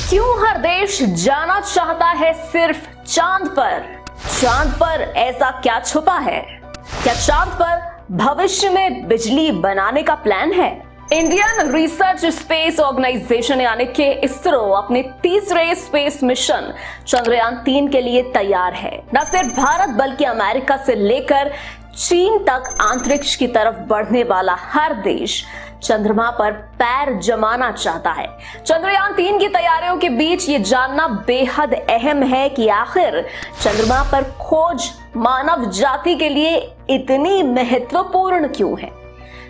क्यों हर देश जाना चाहता है सिर्फ चांद पर? चांद पर ऐसा क्या छुपा है? क्या चांद पर भविष्य में बिजली बनाने का प्लान है? इंडियन रिसर्च स्पेस ऑर्गेनाइजेशन यानी कि इसरो अपने तीसरे स्पेस मिशन चंद्रयान 3 के लिए तैयार है। न सिर्फ भारत बल्कि अमेरिका से लेकर चीन तक अंतरिक्ष की तरफ बढ़ने वाला हर देश चंद्रमा पर पैर जमाना चाहता है। चंद्रयान 3 की तैयारियों के बीच ये जानना बेहद अहम है कि आखिर चंद्रमा पर खोज मानव जाति के लिए इतनी महत्वपूर्ण क्यों है।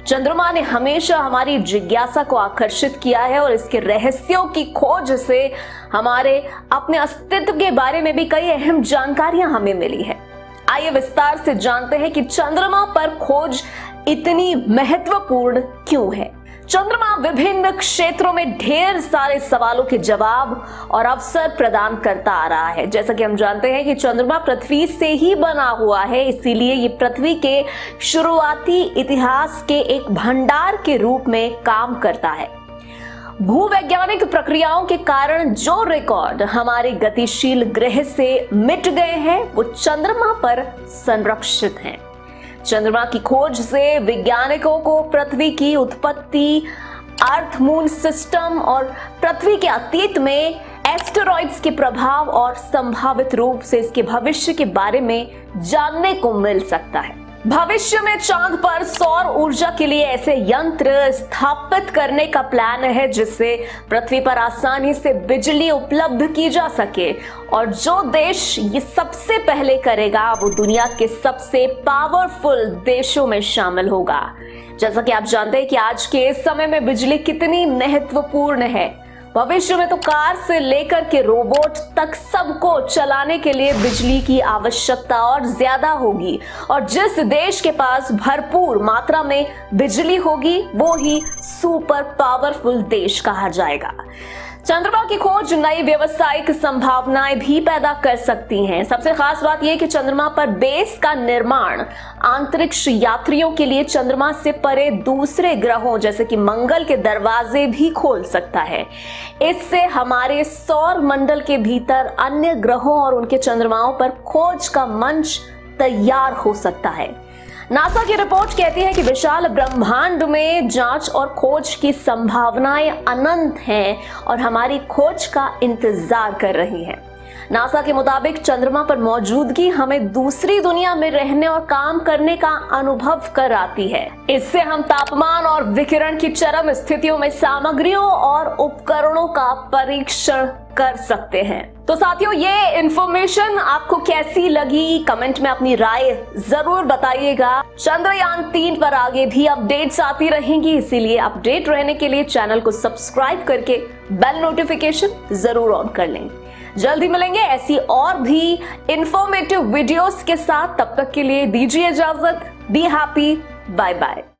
चंद्रमा ने हमेशा हमारी जिज्ञासा को आकर्षित किया है और इसके रहस्यों की खोज से हमारे अपने अस्तित्व के बारे में भी कई अहम जानकारियां हमें मिली है। आइए विस्तार से जानते हैं कि चंद्रमा पर खोज इतनी महत्वपूर्ण क्यों है। चंद्रमा विभिन्न क्षेत्रों में ढेर सारे सवालों के जवाब और अवसर प्रदान करता आ रहा है। जैसा कि हम जानते हैं कि चंद्रमा पृथ्वी से ही बना हुआ है, इसीलिए ये पृथ्वी के शुरुआती इतिहास के एक भंडार के रूप में काम करता है। भूवैज्ञानिक प्रक्रियाओं के कारण जो रिकॉर्ड हमारे गतिशील ग्रह से मिट गए हैं वो चंद्रमा पर संरक्षित हैं। चंद्रमा की खोज से वैज्ञानिकों को पृथ्वी की उत्पत्ति, अर्थ मून सिस्टम और पृथ्वी के अतीत में एस्टेरॉइड्स के प्रभाव और संभावित रूप से इसके भविष्य के बारे में जानने को मिल सकता है। भविष्य में चांद पर सौर ऊर्जा के लिए ऐसे यंत्र स्थापित करने का प्लान है जिससे पृथ्वी पर आसानी से बिजली उपलब्ध की जा सके, और जो देश ये सबसे पहले करेगा वो दुनिया के सबसे पावरफुल देशों में शामिल होगा। जैसा कि आप जानते हैं कि आज के समय में बिजली कितनी महत्वपूर्ण है। भविष्य में तो कार से लेकर के रोबोट तक सबको चलाने के लिए बिजली की आवश्यकता और ज्यादा होगी, और जिस देश के पास भरपूर मात्रा में बिजली होगी वो ही सुपर पावरफुल देश कहा जाएगा। चंद्रमा की खोज नई व्यावसायिक संभावनाएं भी पैदा कर सकती हैं। सबसे खास बात यह कि चंद्रमा पर बेस का निर्माण अंतरिक्ष यात्रियों के लिए चंद्रमा से परे दूसरे ग्रहों जैसे कि मंगल के दरवाजे भी खोल सकता है। इससे हमारे सौर मंडल के भीतर अन्य ग्रहों और उनके चंद्रमाओं पर खोज का मंच तैयार हो सकता है। नासा की रिपोर्ट कहती है कि विशाल ब्रह्मांड में जांच और खोज की संभावनाएं अनंत हैं और हमारी खोज का इंतजार कर रही हैं। नासा के मुताबिक चंद्रमा पर मौजूदगी हमें दूसरी दुनिया में रहने और काम करने का अनुभव कराती है। इससे हम तापमान और विकिरण की चरम स्थितियों में सामग्रियों और उपकरणों का परीक्षण कर सकते हैं। तो साथियों, ये इंफॉर्मेशन आपको कैसी लगी? कमेंट में अपनी राय जरूर बताइएगा। चंद्रयान 3 पर आगे भी अपडेट्स आती रहेंगी, इसीलिए अपडेट रहने के लिए चैनल को सब्सक्राइब करके बेल नोटिफिकेशन जरूर ऑन कर लें। जल्द ही मिलेंगे ऐसी और भी इंफॉर्मेटिव वीडियोस के साथ। तब तक के लिए दीजिए इजाजत। Be happy, bye bye.